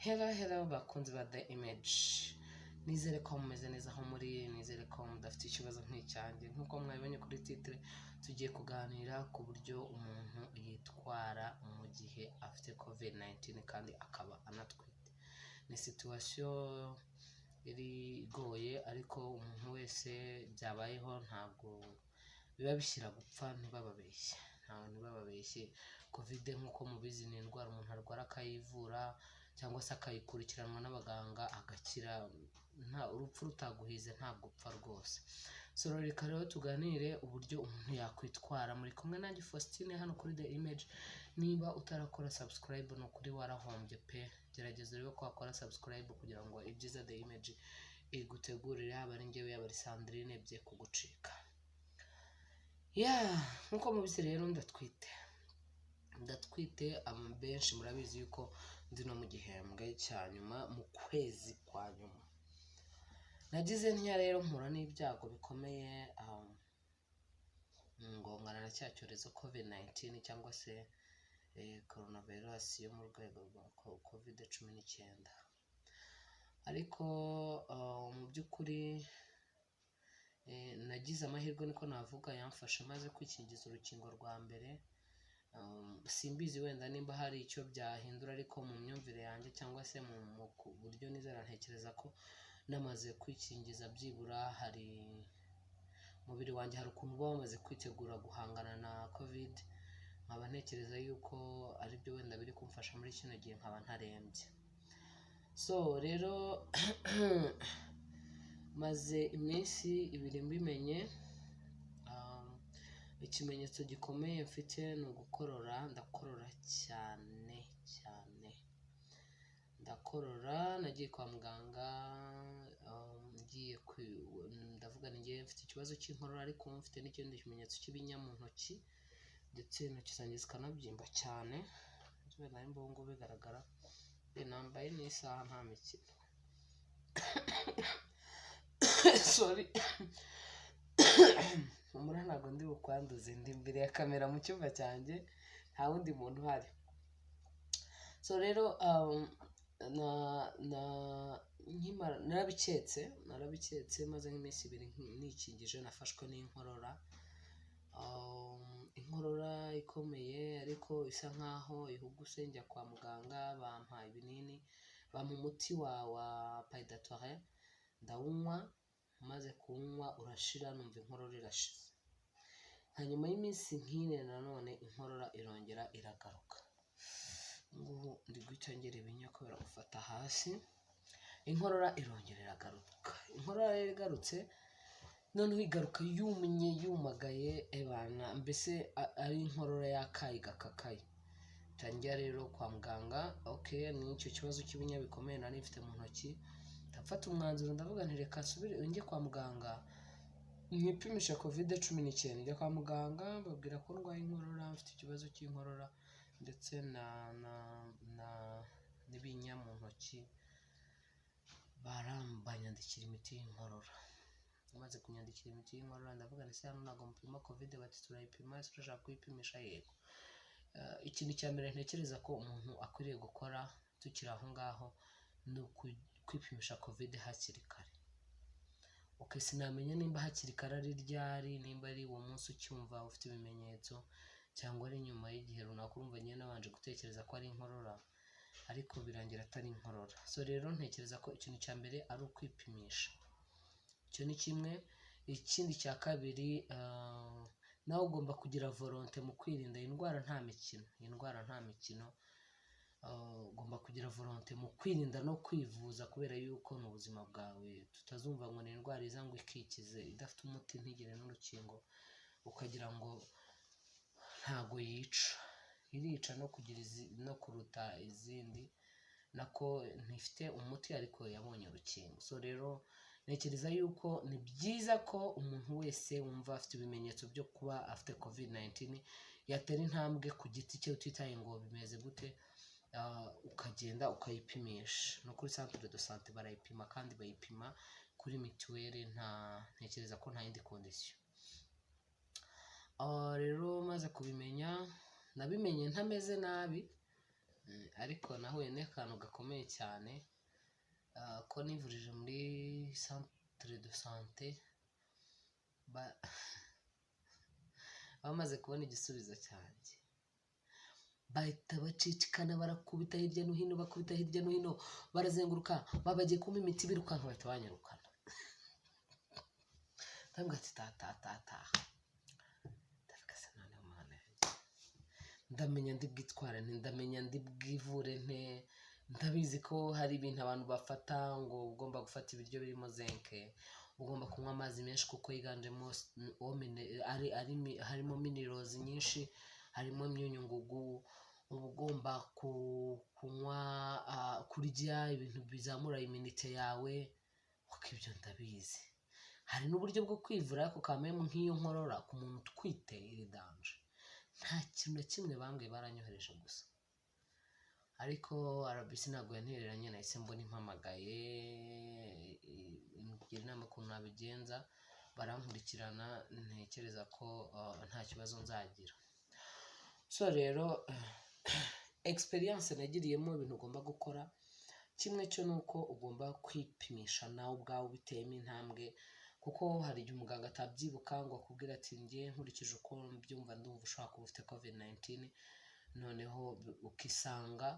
Hello bakunzi ba The Image, nizere ko mumeze neza aho muri, nizere ko mudafite ikibazo nk'icyanjye. Nk'uko mwabibonye kuri titre, tugiye kuganira ku buryo umuntu yitwara mu gihe afite COVID-19 kandi akaba anatwite. Ni situation igoye, ariko umuntu wese byabayeho ntabwo biba bishyira gupfa. Ntibababeshye. COVID nk'uko mubizi ni indwara umuntu arwara akayivura cyangwa se akayikurikiranwa n'abaganga agakira. Nta urupfu rutaguhize ntabwo upfa rwose. So reka rero tuganire uburyo umuntu yakwitwara. Muri kumwe nanjye Faustine hano kuri The Image. Niba utarakora subscribe ni ukuri warahombye pe. Gerageza rero ko wakora subscribe kugira ngo ibyiza The Image igutegurire, yaba ari njyewe yaba ari Sandrine bye kugucika. Nkuko mubizi rero ndatwite benshi murabizi yuko ndi no mu gihembwe cya nyuma, mu kwezi kwa nyuma. Nagize ntya rero mpura n'ibyago bikomeye ngongana na cya cyorezo COVID-19 cyangwa se coronavirus yo mu rwego rwa COVID-19. Ariko mu by'ukuri nagize amahirwe niko navuga, yamfasha maze kwikingiza urukingo rwa mbere. Simbizi wenda nimba hari icyo byahindura, ariko mu myumvire yanjye cyangwa se mu buryo nizera, ntekereza ko namaze kwikingiza byibura hari umubiri wanjye hari ukuntu uba wamaze kwitegura guhangana na COVID. Nkaba ntekereza yuko aribyo wenda biri kumfasha muri kino gihe nkaba ntarembye. So rero maze iminsi ibiri mbimenye. Ikimenyetso gikomeye mfite ni ugukorora. Ndakorora cyane. Nagiye kwa muganga, ndavuga ngiye mfite ikibazo cy'inkorora, ariko mfite n'ikindi kimenyetso cy'ibinya mu ntoki, ndetse intoki zanjye zikanabyimba cyane. Nari mbongo bigaragara. Nambaye n'isaha nta mikino. Sorry. Umura ntabwo ndi bukwanduze, ndi imbere ya kamera mu cyumba cyanjye, nta wundi muntu uhari. So rero narabiketse maze nk'iminsi ibiri nikingije, nafashwe n'inkorora. Inkorora ikomeye ariko isa nkaho ihuguse. Njya kwa muganga, bampa ibinini, bampa umuti wa Pydatoire, ndawunywa. Maze kunywa urashira, numva inkorora irashize. Hanyuma y'iminsi nk'ine nanone inkorora irongera iragaruka. Ngubu ndi guhita ngira ibinya kubera gufata hasi. Inkorora irongera iragaruka. Inkorora rero igarutse, noneho igaruka yumye yumagaye ebana, mbese ari inkorora yakaye gakakaye. Tangira rero kwa muganga. Ni icyo kibazo cy'ibinya bikomeye nari mfite mu ntoki. Ndafata umwanzuro ndavuga nti reka nsubire njye kwa muganga nkipimisha COVID-19. Njya kwa muganga babwira ko ndwaye inkorora, mfite ikibazo cy'inkorora ndetse n'ibinya mu ntoki. Banyandikira imiti y'inkorora. Bamaze kunyandikira imiti y'inkorora ndavuga nti hano ntabwo mupima COVID, bati turayipima, turashaka kuyipimisha. Yego. Ikintu cya mbere ntekereza ko umuntu akwiriye gukora tukiri aho ngaho ni kwipimisha COVID hakiri kare. Sinamenya nimba hakiri kare ari ryari, nimba ari uwo munsi ucyumva ufite ibimenyetso, cyangwa ari nyuma y'igihe runaka. Urumva nyine nabanje gutekereza ko ari inkorora, ariko birangira atari inkorora. So rero ntekereza ko ikintu cya mbere ari ukwipimisha. Icyo ni kimwe. Ikindi cya kabiri, nawe ugomba kugira volonté mu kwirinda iyi ndwara. Nta mikino. Ugomba kugira volonté mu kwirinda no kwivuza, kubera yuko ni ubuzima bwawe. Tutazumva ngo ni indwara iza ngo ikikize idafite umuti, ntigire n'urukingo, ukagira ngo ntago yica. Irica no kuruta izindi, nako ntifite umuti ariko yabonye urukingo. So rero ntekereza yuko ni byiza ko umuntu wese wumva afite ibimenyetso byo kuba afite COVID-19 yatera intambwe ku giti cye, utitaye ngo bimeze gute. Ukagenda ukayipimisha. No kuri centre de santé barayipima, kandi bayipima kuri mituweli. Ntekereza ko nta yindi condition. Rero maze kubimenya, nabimenye ntameze nabi. ariko nahuye n'akantu gakomeye cyane, ko nivurije muri centre de santé bamaze kubona igisubizo cyanjye bahita bacicikana barakubita hirya no hino, bakubita hirya no hino, barazenguruka, bagiye kumpa imiti birukanka bahita banyirukana. Ndabwira ati tata ndavuga se noneho Mana yanjye, ndamenya ndi bwitware nte, ndamenya ndi bwivure nte, ndabizi ko hari ibintu abantu bafata ngo ugomba gufata ibiryo birimo zinke, ugomba kunywa amazi menshi kuko yiganjemo harimo minerals nyinshi, harimo imyunyungugu, uba ugomba kunywa kurya ibintu bizamura iminite yawe, kuko ibyo ndabizi. Hari n'uburyo bwo kwivura ariko kameme nk'iyo nkorora ku muntu utwite iri danje, nta kintu na kimwe bambwiye, baranyohereje gusa. Ariko RBC ntabwo yantereranye, nahise mbona impamagaye ngira inama ukuntu nabigenza, barankurikirana, ntekereza ko nta kibazo nzagira. So rero experience nagiriyemo ibintu ugomba gukora, kimwe cyo nuko ugomba kwipimisha nawe ubwawe biteyemo intambwe, kuko hari igihe umuganga atabyibuka ngo akubwira ati njye nkurikije uko mbyumva ndumva ushobora kuba ufite COVID-19, noneho ukisanga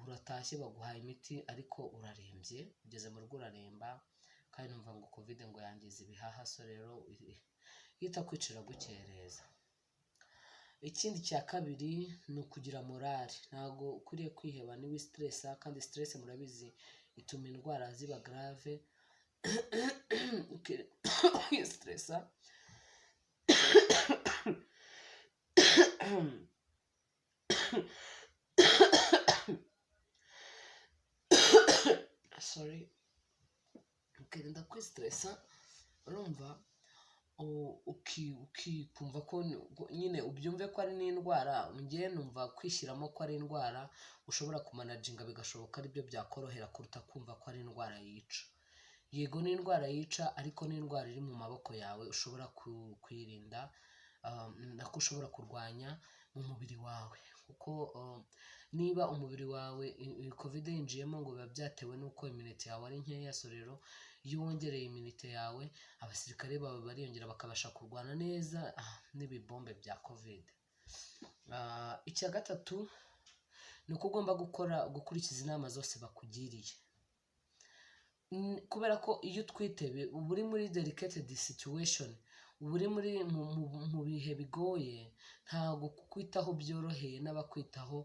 uratashye baguhaye imiti ariko urarembye, ugeze mu rugo uraremba, kandi numva ngo COVID ngo yangiza ibihaha. So rero yita kwicira gukereza. Ikindi cya kabiri ni ukugira morale, ntabwo ukwiriye kwiheba niba stress, kandi stress murabizi ituma indwara ziba grave. Stress sorry, ukirinda kwistressa, urumva ukikumva ko nyine ubyumve ko ari n'indwara. Ngiye numva kwishyiramo ko ari indwara ushobora kumanaginga bigashoboka aribyo byakorohera kuruta kumva ko ari indwara yica. Yego ni indwara yica, ariko ni indwara iri mu maboko yawe ushobora kwirinda, nako ushobora kurwanya mu mubiri wawe, kuko niba umubiri wawe COVID yinjiyemo ngo biba byatewe n'uko iminite yawe ari nkeya. So rero iyo wongereye iminite yawe, abasirikare bawe bariyongera bakabasha kurwana neza n'ibibombe bya COVID. Icya gatatu ni uko ugomba gukurikiza inama zose bakugiriye, kubera ko iyo utwite uba uri muri delicate situation, uba uri mu bihe bigoye, ntabwo kukwitaho byoroheye n'abakwitaho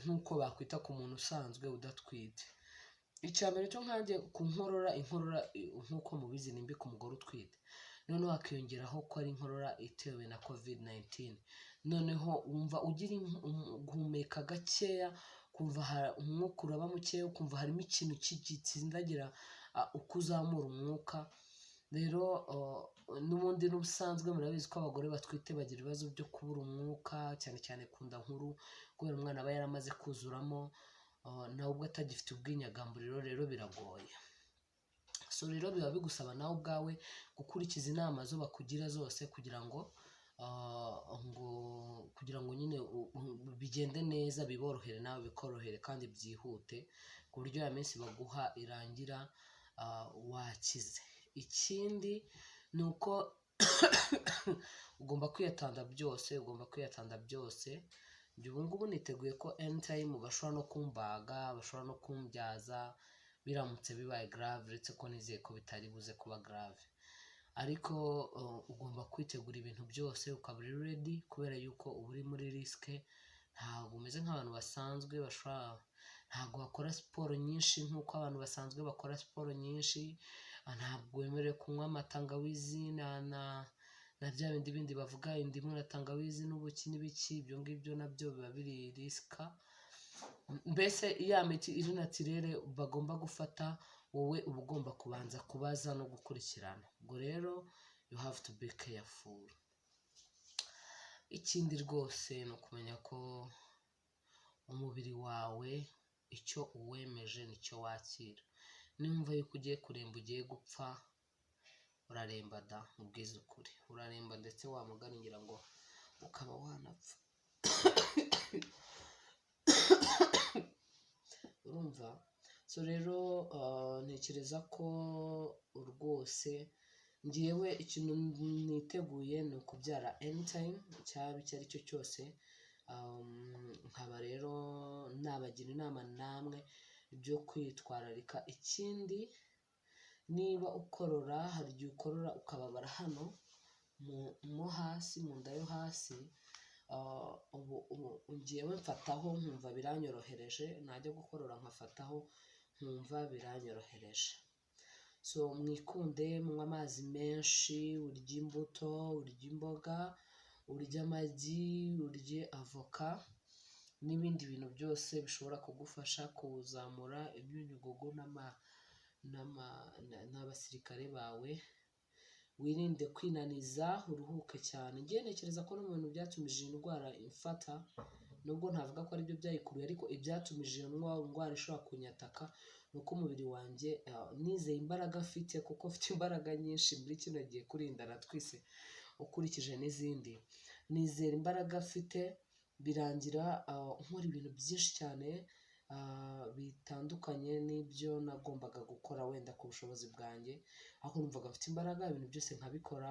nk'uko bakwita ku muntu usanzwe udatwite. Icya mbere cyo nkanjye ku inkorora nk'uko mubizi ni mbi ku mugore utwite, noneho hakiyongeraho ko ari inkorora itewe na COVID-19, noneho wumva ugira guhumeka gakeya, kumva umwuka uraba mukeya, ukumva harimo ikintu gitsindagira uko uzamura umwuka. Rero n'ubundi n'ubusanzwe murabizi ko abagore batwite bagira ibibazo byo kubura umwuka, cyane cyane ku nda nkuru, kubera umwana aba yaramaze kuzuramo, nawe ubwo atagifite ubwinyagamburiro, rero biragoye. So rero biba bigusaba nawe ubwawe gukurikiza inama zo bakugira zose, kugira ngo nyine bigende neza, biborohere nawe bikorohere kandi byihute, ku buryo ya minsi baguha irangira wakize. Ikindi ni uko ugomba kwiyatanda byose. Njye ubu ngubu niteguye ko anytime bashobora no kumbaga, bashobora no kumbyaza biramutse bibaye grave, uretse ko nizeye ko bitari buze kuba grave. Ariko ugomba kwitegura ibintu byose, ukaba uri ready, kubera yuko uba uri muri risque. Ntabwo umeze nk'abantu basanzwe ntabwo bakora siporo nyinshi nk'uko abantu basanzwe bakora siporo nyinshi, ntabwo wemerewe kunywa amatangawizi na bya bindi bavuga indimu na tangawizi n'ubuki n'ibiki, ibyo ngibyo nabyo biba biri risika. Mbese iya miti iri natirere bagomba gufata, wowe uba ugomba kubanza kubaza no gukurikirana. Ubwo rero you have to be careful. Ikindi rwose ni ukumenya ko umubiri wawe icyo uwemeje nicyo wakira. Nimba yuko ugiye kuremba, ugiye gupfa, uraremba da, ubwiza ukuri uraremba, ndetse wamuganingira ngo ukaba wanapfa. urumva. So rero ntekereza ko rwose ngewe ikintu niteguye ni ukubyara anytime, cyaba icyo ari cyo cyose. Nkaba rero nabagira inama namwe byo kwitwararika. Ikindi, niba ukorora, hari igihe ukorora ukababara hano mo hasi, mu nda yo hasi, ngewe mfataho nkumva biranyorohereje, najya gukorora nkafataho nkumva biranyorohereje. So mwikunde, munywe amazi menshi, urye imbuto, urye imboga, urye amagi, urye avoka n'ibindi bintu byose bishobora kugufasha kuzamura imyunyugugu n'abasirikare bawe. Wirinde kwinaniza, uruhuke cyane. Ngiye ntekereza ko no mu bintu byatumije iyi ndwara imfata, nubwo ntavuga ko aribyo byayikuruye, ariko ibyatumije iyo ndwara ishobora kunyataka ni uko umubiri wanjye nizeye imbaraga afite, kuko mfite imbaraga nyinshi muri kino gihe kurindana twise ukurikije n'izindi. Nizera imbaraga afite, birangira nkora ibintu byinshi cyane bitandukanye n'ibyo nagombaga gukora wenda ku bushobozi bwanjye, aho numvaga mfite imbaraga ibintu byose nkabikora.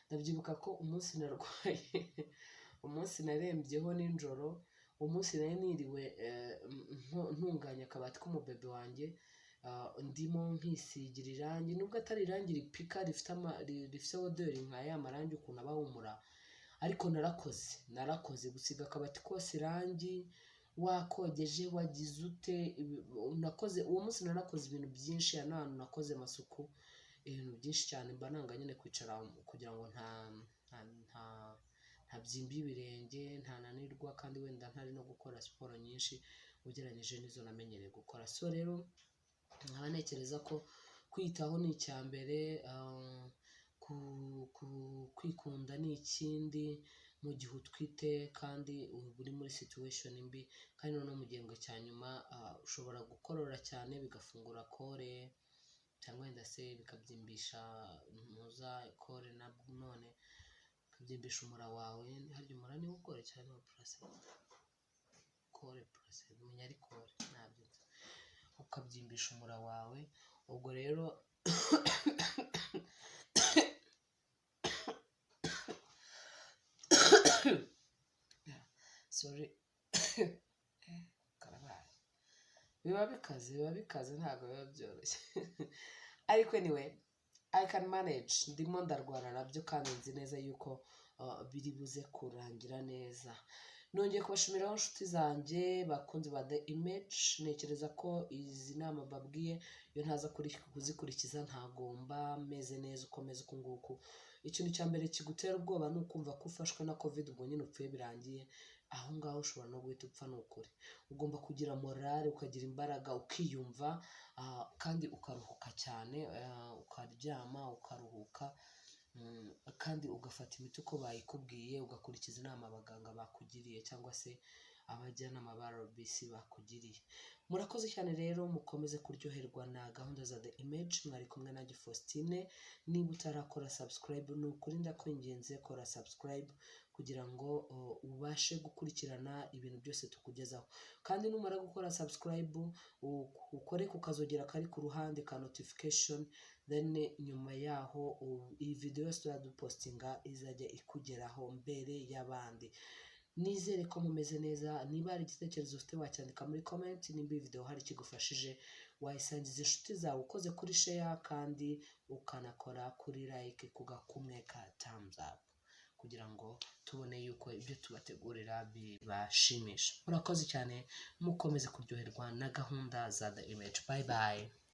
Ndabyibuka ko umunsi narwaye umunsi narembyeho nijoro, umunsi nari niriwe ntunganya akabati k'umubebe wanjye, ndimo nkisigira irangi, nubwo atari irangi ripika rifite oderi nka ya marangi ukuntu aba ahumura, ariko narakoze gusiga akabati kose irangi, wakogeje, wagize ute, nakoze uwo munsi. Narakoze ibintu byinshi, n'ahantu nakoze amasuku, ibintu byinshi cyane. Mba nanga nyine kwicara kugira ngo ntabyimba ibirenge, ntananirwa, kandi wenda ntari no gukora siporo nyinshi ugereranyije n'izo namenyereye gukora. So rero nkaba ntekereza ko kwitaho ni icya mbere, kwikunda ni ikindi mu gihe utwite kandi uri muri situation mbi. Kandi noneho mu gihembwe cya nyuma ushobora gukorora cyane bigafungura kore, cyangwa wenda se bikabyimbisha impuza kore, none bikabyimbisha umura wawe. Harya umura niwo ukore cyane wa placenta, kore placenta, umenya ari kore, ntabyo ukabyimbisha umura wawe. Ubwo rero sorry karabaye, biba bikaze ntabwo biba byoroshye ariko anyway I can manage. Ndimo ndarwana nabyo kandi nzi neza yuko biri buze kurangira neza. Nongeye kubashimiraho inshuti zanjye bakunze ba The Image. Ntekereza ko izi nama babwiye iyo ntaza kuzikurikiza ntagomba meze neza uko meze uku nguku. Ikintu cya mbere kigutera ubwoba ni ukumva ko ufashwe na covid, ubwo nyine upfuye birangiye. Aho ngaho ushobora no guhita upfa, ni ukuri. Ugomba kugira morale, ukagira imbaraga, ukiyumva, kandi ukaruhuka cyane, ukaryama, ukaruhuka, kandi ugafata imiti uko bayikubwiye, ugakurikiza inama abaganga bakugiriye cyangwa se abajyanama ba RBC bakugiriye. Murakoze cyane rero, mukomeze kuryoherwa na gahunda za The Image. Mwari kumwe nanjye Faustine. Niba utarakora subscribe, ni ukuri ndakwinginze kora subscribe kugira ngo ubashe gukurikirana ibintu byose tukugezaho. Kandi numara gukora subscribe, ukore kukazogera kari ku ruhande ka notification, then nyuma yaho iyi video yose turadupostinga izajya ikugeraho mbere y'abandi. Nizere ko mumeze neza. Niba hari igitekerezo ufite wacyandika muri comment. Nimba iyi video hari kigufashije, wayisangiza inshuti zawe ukoze kuri share, kandi ukanakora kuri like ku gakumwe ka thumbs up, kugira ngo tubone yuko ibyo tubategurira bibashimisha. Murakoze cyane, mukomeze kuryoherwa na gahunda za The Image. Bye bye.